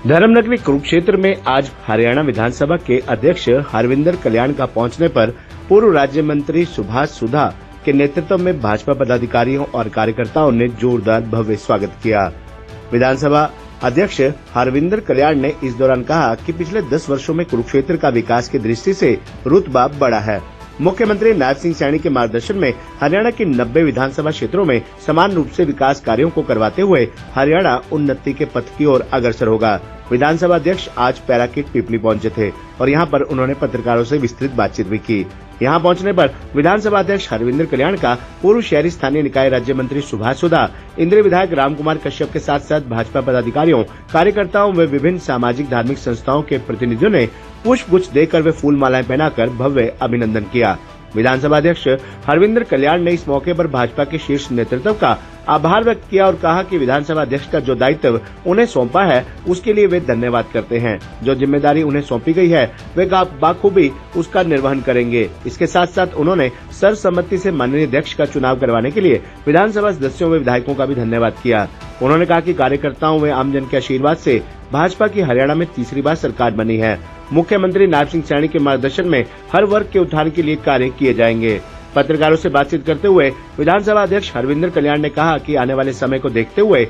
धर्मनगरी कुरुक्षेत्र में आज हरियाणा विधानसभा के अध्यक्ष हरविंदर कल्याण का पहुंचने पर पूर्व राज्य मंत्री सुभाष सुधा के नेतृत्व में भाजपा पदाधिकारियों और कार्यकर्ताओं ने जोरदार भव्य स्वागत किया। विधानसभा अध्यक्ष हरविंदर कल्याण ने इस दौरान कहा कि पिछले 10 वर्षों में कुरुक्षेत्र का विकास की दृष्टि से रुतबा बढ़ा है। मुख्यमंत्री नायब सिंह सैनी के मार्गदर्शन में हरियाणा की 90 विधानसभा क्षेत्रों में समान रूप से विकास कार्यों को करवाते हुए हरियाणा उन्नति के पथ की ओर अग्रसर होगा। विधानसभा अध्यक्ष आज पैराकिट पिपली पहुंचे थे और यहां पर उन्होंने पत्रकारों से विस्तृत बातचीत भी की। यहां पहुंचने पर विधानसभा अध्यक्ष हरविंदर कल्याण का पूर्व शहरी स्थानीय निकाय राज्य मंत्री सुभाष सुधा, इंद्री विधायक रामकुमार कश्यप के साथ साथ भाजपा पदाधिकारियों, कार्यकर्ताओं व विभिन्न सामाजिक धार्मिक संस्थाओं के प्रतिनिधियों ने पुष्प गुच्छ देकर व फूल मालाएं पहनाकर भव्य अभिनंदन किया। विधानसभा अध्यक्ष हरविंदर कल्याण ने इस मौके पर भाजपा के शीर्ष नेतृत्व का आभार व्यक्त किया और कहा कि विधानसभा अध्यक्ष का जो दायित्व उन्हें सौंपा है उसके लिए वे धन्यवाद करते हैं। जो जिम्मेदारी उन्हें सौंपी गई है वे बाखूबी उसका निर्वहन करेंगे। इसके साथ साथ उन्होंने सर्वसम्मति से माननीय अध्यक्ष का चुनाव करवाने के लिए विधानसभा सदस्यों व विधायकों का भी धन्यवाद किया। उन्होंने कहा कि कार्यकर्ताओं व आमजन के आशीर्वाद से भाजपा की हरियाणा में तीसरी बार सरकार बनी है। मुख्यमंत्री नायब सिंह सैनी के मार्गदर्शन में हर वर्ग के उत्थान के लिए कार्य किए जाएंगे। पत्रकारों से बातचीत करते हुए विधानसभा अध्यक्ष हरविंदर कल्याण ने कहा कि आने वाले समय को देखते हुए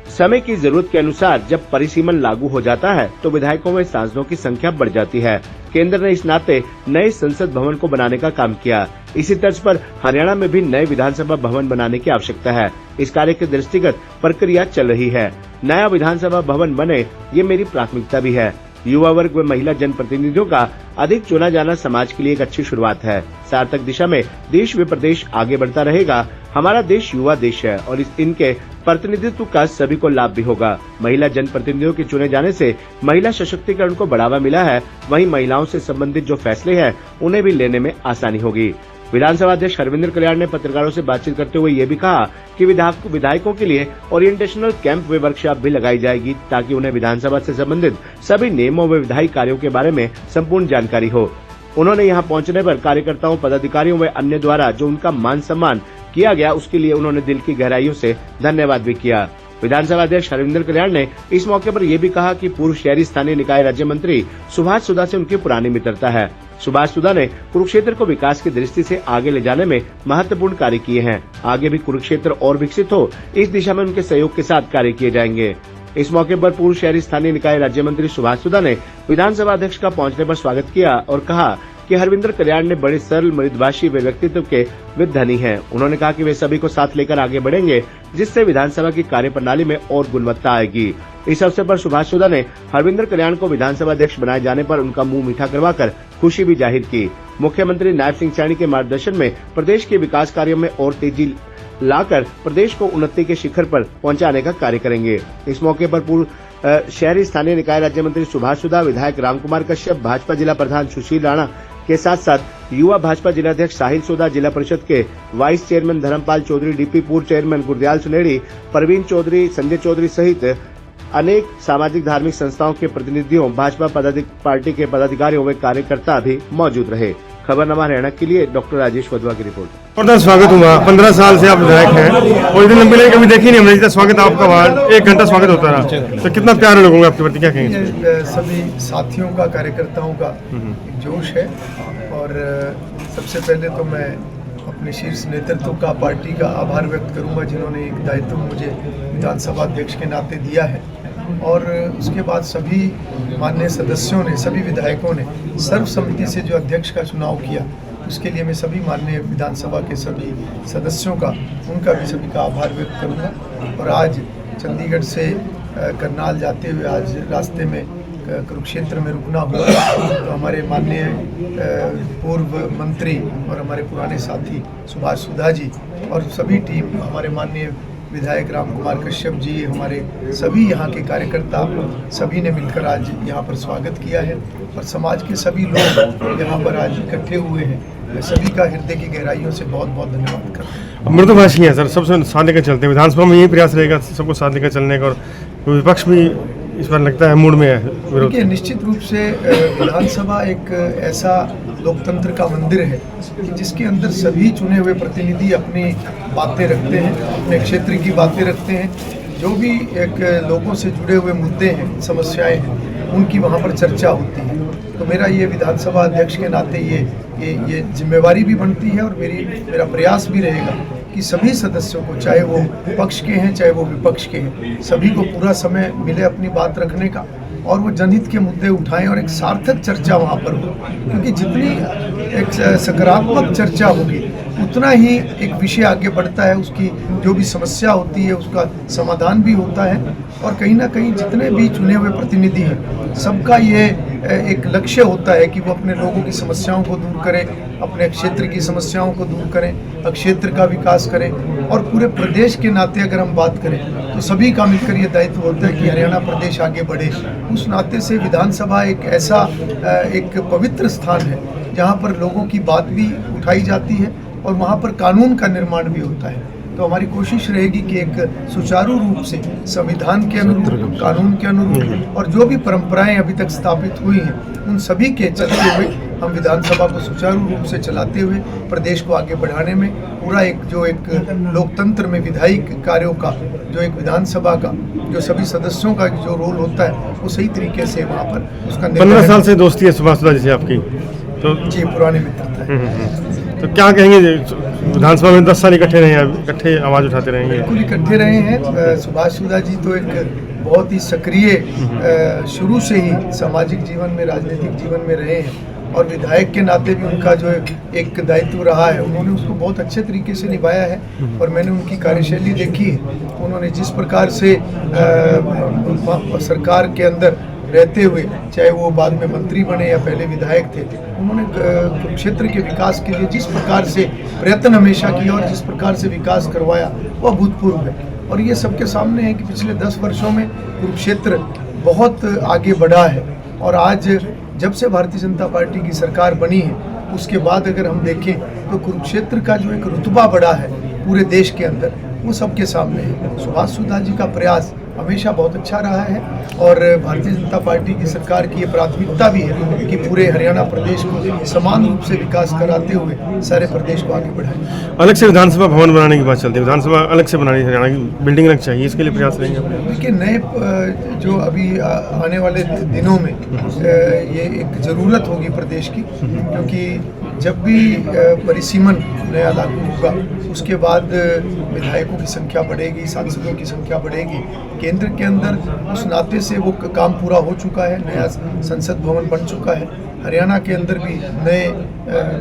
समय की जरूरत के अनुसार जब परिसीमन लागू हो जाता है तो विधायकों व सांसदों की संख्या बढ़ जाती है। केंद्र ने इस नाते नए संसद भवन को बनाने का काम किया। इसी तर्ज पर हरियाणा में भी नए विधानसभा भवन बनाने की आवश्यकता है। इस कार्य के दृष्टिगत प्रक्रिया चल रही है। नया विधानसभा भवन बने ये मेरी प्राथमिकता भी है। युवा वर्ग व महिला जनप्रतिनिधियों का अधिक चुना जाना समाज के लिए एक अच्छी शुरुआत है। सार्थक दिशा में देश व प्रदेश आगे बढ़ता रहेगा। हमारा देश युवा देश है और इनके प्रतिनिधित्व का सभी को लाभ भी होगा। महिला जनप्रतिनिधियों के चुने जाने से महिला सशक्तिकरण को बढ़ावा मिला है। वहीं महिलाओं से संबंधित जो फैसले हैं उन्हें भी लेने में आसानी होगी। विधानसभा अध्यक्ष हरविंदर कल्याण ने पत्रकारों से बातचीत करते हुए ये भी कहा कि विधायकों के लिए ओरिएंटेशनल कैंप व वर्कशॉप भी लगाई जाएगी ताकि उन्हें विधानसभा से संबंधित सभी नियमों व विधायी कार्यों के बारे में संपूर्ण जानकारी हो। उन्होंने यहां पहुंचने पर कार्यकर्ताओं, पदाधिकारियों व अन्य द्वारा जो उनका मान सम्मान किया गया उसके लिए उन्होंने दिल की गहराइयों से धन्यवाद भी किया। विधानसभा अध्यक्ष हरविंदर कल्याण ने इस मौके पर यह भी कहा कि पूर्व शहरी स्थानीय निकाय राज्य मंत्री सुभाष सुधा से उनकी पुरानी मित्रता है। सुभाष सुधा ने कुरुक्षेत्र को विकास की दृष्टि से आगे ले जाने में महत्वपूर्ण कार्य किए हैं। आगे भी कुरुक्षेत्र और विकसित हो इस दिशा में उनके सहयोग के साथ कार्य किए जाएंगे। इस मौके पर पूर्व शहरी स्थानीय निकाय राज्य मंत्री सुभाष सुधा ने विधानसभा अध्यक्ष का पहुंचने पर स्वागत किया और कहा कि हरविंदर कल्याण ने बड़े सरल, मृदुभाषी व व्यक्तित्व के विधनी हैं। उन्होंने कहा कि वे सभी को साथ लेकर आगे बढ़ेंगे जिससे विधानसभा की कार्यप्रणाली में और गुणवत्ता आएगी। इस अवसर पर सुभाष सुधा ने हरविंदर कल्याण को विधानसभा अध्यक्ष बनाए जाने पर उनका मुंह मीठा करवाकर खुशी भी जाहिर की। मुख्यमंत्री नायब सिंह सैनी के मार्गदर्शन में प्रदेश के विकास कार्यों में और तेजी लाकर प्रदेश को उन्नति के शिखर पर पहुंचाने का कार्य करेंगे। इस मौके पर पूर्व शहरी स्थानीय निकाय राज्य मंत्री सुभाष सुधा, विधायक रामकुमार कश्यप, भाजपा जिला प्रधान सुशील राणा के साथ साथ युवा भाजपा जिलाध्यक्ष साहिल सोदा, जिला परिषद के vice chairman Dharampal Chaudhary, DP पूर्व चेयरमैन गुरदयाल सुनेड़ी, परवीन चौधरी, संजय चौधरी सहित अनेक सामाजिक धार्मिक संस्थाओं के प्रतिनिधियों, भाजपा पार्टी के पदाधिकारियों व कार्यकर्ता भी मौजूद रहे। खबरनामा हरियाणा के लिए डॉक्टर राजेश वधवा की रिपोर्ट। बहुत स्वागत हुआ। 15 साल से आप विधायक हैं और इतनी लंबी लाइन कभी देखी नहीं हमने। स्वागत आपका वहाँ 1 घंटा स्वागत होता रहा, तो कितना प्यार लोगों का आपके प्रति, क्या कहेंगे? सभी साथियों का, कार्यकर्ताओं का जोश है और सबसे पहले तो मैं अपने शीर्ष नेतृत्व का, पार्टी का आभार व्यक्त करूंगा जिन्होंने एक दायित्व मुझे विधानसभा अध्यक्ष के नाते दिया है। और उसके बाद सभी माननीय सदस्यों ने, सभी विधायकों ने सर्वसम्मति से जो अध्यक्ष का चुनाव किया उसके लिए मैं सभी माननीय विधानसभा के सभी सदस्यों का, उनका भी सभी का आभार व्यक्त करूंगा। और आज चंडीगढ़ से करनाल जाते हुए आज रास्ते में कुरुक्षेत्र में रुकना हुआ तो हमारे माननीय पूर्व मंत्री और हमारे पुराने साथी सुभाष सुधा जी और सभी टीम, हमारे माननीय विधायक रामकुमार कश्यप जी, हमारे सभी यहाँ के कार्यकर्ता, सभी ने मिलकर आज यहाँ पर स्वागत किया है और समाज के सभी लोग यहाँ पर आज इकट्ठे हुए हैं। मैं सभी का हृदय की गहराइयों से बहुत बहुत धन्यवाद करता हूँ। मृदुभाषी है सर, सबसे साथ लेकर चलते हैं। विधानसभा में यही प्रयास रहेगा सबको साथ लेकर चलने का, और विपक्ष भी इस बार लगता है मूड में है। देखिए, निश्चित रूप से विधानसभा एक ऐसा लोकतंत्र का मंदिर है कि जिसके अंदर सभी चुने हुए प्रतिनिधि अपनी बातें रखते हैं, अपने क्षेत्र की बातें रखते हैं। जो भी एक लोगों से जुड़े हुए मुद्दे हैं, समस्याएं हैं, उनकी वहाँ पर चर्चा होती है। तो मेरा ये विधानसभा अध्यक्ष के नाते ये जिम्मेवारी भी बनती है और मेरा प्रयास भी रहेगा कि सभी सदस्यों को, चाहे वो पक्ष के हैं चाहे वो विपक्ष के हैं, सभी को पूरा समय मिले अपनी बात रखने का और वो जनहित के मुद्दे उठाएं और एक सार्थक चर्चा वहाँ पर हो। क्योंकि जितनी एक सकारात्मक चर्चा होगी उतना ही एक विषय आगे बढ़ता है, उसकी जो भी समस्या होती है उसका समाधान भी होता है। और कहीं ना कहीं जितने भी चुने हुए प्रतिनिधि हैं सबका ये एक लक्ष्य होता है कि वो अपने लोगों की समस्याओं को दूर करें, अपने क्षेत्र की समस्याओं को दूर करें, क्षेत्र का विकास करें। और पूरे प्रदेश के नाते अगर हम बात करें तो सभी का मिलकर ये दायित्व होता है कि हरियाणा प्रदेश आगे बढ़े। उस नाते से विधानसभा एक ऐसा एक पवित्र स्थान है जहाँ पर लोगों की बात भी उठाई जाती है और वहाँ पर कानून का निर्माण भी होता है। तो हमारी कोशिश रहेगी कि एक सुचारू रूप से संविधान के अनुरूप, कानून के अनुरूप और जो भी परंपराएं अभी तक स्थापित हुई हैं उन सभी के चलते हुए हम विधानसभा को सुचारू रूप से चलाते हुए प्रदेश को आगे बढ़ाने में पूरा एक लोकतंत्र में विधायी कार्यों का, जो एक विधानसभा का जो सभी सदस्यों का जो रोल होता है वो सही तरीके से वहाँ पर उसका 15 साल से दोस्ती है सुभाष सुधा जी से आपकी, तो जी पुरानी मित्रता है। तो क्या कहेंगे, विधानसभा में 10 साल इकट्ठे रहे, इकट्ठे आवाज़ उठाते रहेंगे? बिल्कुल इकट्ठे रहे हैं। सुभाष सुधा जी तो एक बहुत ही सक्रिय शुरू से ही सामाजिक जीवन में, राजनीतिक जीवन में रहे हैं और विधायक के नाते भी उनका जो एक दायित्व रहा है उन्होंने उसको बहुत अच्छे तरीके से निभाया है। और मैंने उनकी कार्यशैली देखी है, उन्होंने जिस प्रकार से सरकार के अंदर रहते हुए, चाहे वो बाद में मंत्री बने या पहले विधायक थे, उन्होंने कुरुक्षेत्र के विकास के लिए जिस प्रकार से प्रयत्न हमेशा किया और जिस प्रकार से विकास करवाया वो अभूतपूर्व है। और ये सबके सामने है कि पिछले 10 वर्षों में कुरुक्षेत्र बहुत आगे बढ़ा है। और आज जब से भारतीय जनता पार्टी की सरकार बनी है उसके बाद अगर हम देखें तो कुरुक्षेत्र का जो एक रुतबा बढ़ा है पूरे देश के अंदर वो सबके सामने है। सुभाष सुधा जी का प्रयास हमेशा बहुत अच्छा रहा है और भारतीय जनता पार्टी की सरकार की ये प्राथमिकता भी है कि पूरे हरियाणा प्रदेश को समान रूप से विकास कराते हुए सारे प्रदेश को आगे बढ़ाएं। अलग से विधानसभा भवन बनाने की बात चलती है, विधानसभा अलग से बनानी, हरियाणा की बिल्डिंग अलग चाहिए, इसके लिए प्रयास रहेंगे? देखिए, नए जो अभी आने वाले दिनों में ये एक ज़रूरत होगी प्रदेश की, क्योंकि जब भी परिसीमन नया लागू होगा उसके बाद विधायकों की संख्या बढ़ेगी, सांसदों की संख्या बढ़ेगी। केंद्र के अंदर उस नाते से वो काम पूरा हो चुका है, नया संसद भवन बन चुका है। हरियाणा के अंदर भी नए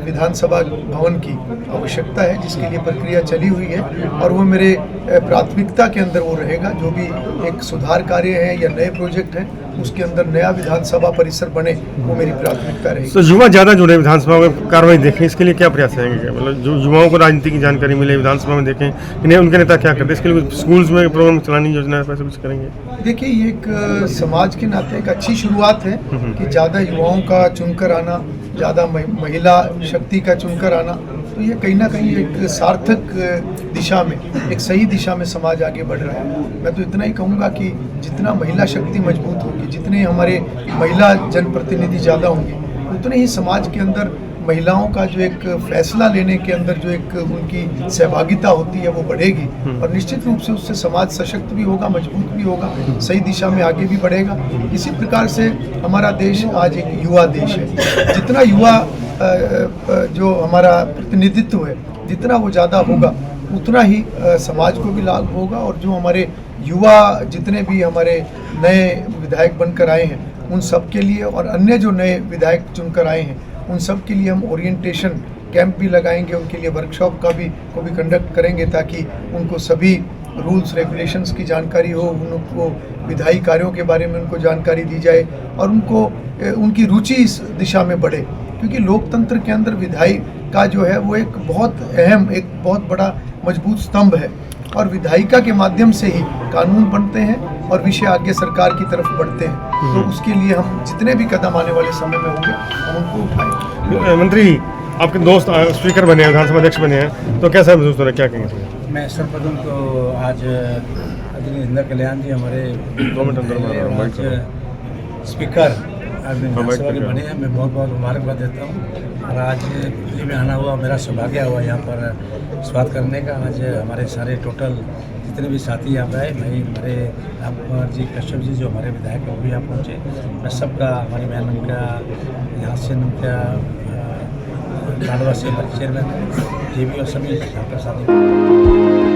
विधानसभा भवन की आवश्यकता है जिसके लिए प्रक्रिया चली हुई है और वो मेरे प्राथमिकता के अंदर वो रहेगा। जो भी एक सुधार कार्य है या नए प्रोजेक्ट हैं उसके अंदर नया विधानसभा परिसर बने वो मेरी प्राथमिकता रहेगी। तो युवा ज़्यादा जुड़े विधानसभा में कार्रवाई देखें, इसके लिए क्या प्रयास रहेंगे? मतलब जो युवाओं को राजनीति की जानकारी मिले, विधानसभा में देखें इन्हें उनके नेता क्या करते हैं, इसके लिए स्कूल्स में प्रोग्राम चलाने योजना है, पैसे कुछ करेंगे? देखिए, ये एक समाज के नाते एक अच्छी शुरुआत है कि ज़्यादा युवाओं का चुनकर आना, ज़्यादा महिला शक्ति का चुनकर आना, तो ये कहीं ना कहीं एक सार्थक दिशा में, एक सही दिशा में समाज आगे बढ़ रहा है। मैं तो इतना ही कहूँगा कि जितना महिला शक्ति मजबूत होगी, जितने हमारे महिला जनप्रतिनिधि ज़्यादा होंगे, उतने ही समाज के अंदर महिलाओं का जो एक फैसला लेने के अंदर जो एक उनकी सहभागिता होती है वो बढ़ेगी और निश्चित रूप से उससे समाज सशक्त भी होगा, मजबूत भी होगा, सही दिशा में आगे भी बढ़ेगा। इसी प्रकार से हमारा देश आज एक युवा देश है। जितना युवा जो हमारा प्रतिनिधित्व है जितना वो ज़्यादा होगा उतना ही समाज को भी लाभ होगा। और जो हमारे युवा जितने भी हमारे नए विधायक बनकर आए हैं उन सब के लिए और अन्य जो नए विधायक चुनकर आए हैं उन सब के लिए हम ओरिएंटेशन कैंप भी लगाएंगे, उनके लिए वर्कशॉप को भी कंडक्ट करेंगे ताकि उनको सभी रूल्स रेगुलेशंस की जानकारी हो, उनको विधायी कार्यों के बारे में उनको जानकारी दी जाए और उनको उनकी रुचि इस दिशा में बढ़े। क्योंकि लोकतंत्र के अंदर विधायी का जो है वो एक बहुत अहम, एक बहुत बड़ा मजबूत स्तंभ है और विधायिका के माध्यम से ही कानून बनते हैं और विषय आगे सरकार की तरफ बढ़ते हैं। तो उसके लिए हम जितने भी कदम आने वाले समय में होंगे हम उनको उठाएंगे। मंत्री, आपके दोस्त स्पीकर बने हैं, विधानसभा अध्यक्ष बने हैं, तो कैसा महसूस हो रहा है, क्या कहेंगे? मैं सर्वप्रथम तो आज हरिंदर कल्याण जी हमारे स्पीकर विधानसभा के बने हैं, मैं बहुत बहुत मुबारकबाद देता हूँ। और आज दिल्ली में आना हुआ, मेरा सौभाग्य हुआ यहाँ पर स्वागत करने का। आज हमारे सारे टोटल जितने भी साथी यहाँ पे आए, भाई हमारे राम कुमार जी, कश्यप जी जो हमारे विधायक हैं वो भी यहाँ पहुँचे। मैं सबका, हमारी मैम उनका, यहाँ से उनका लाडवा से हमारे चेयरमैन, जे भी और सभी यहाँ पर साथी।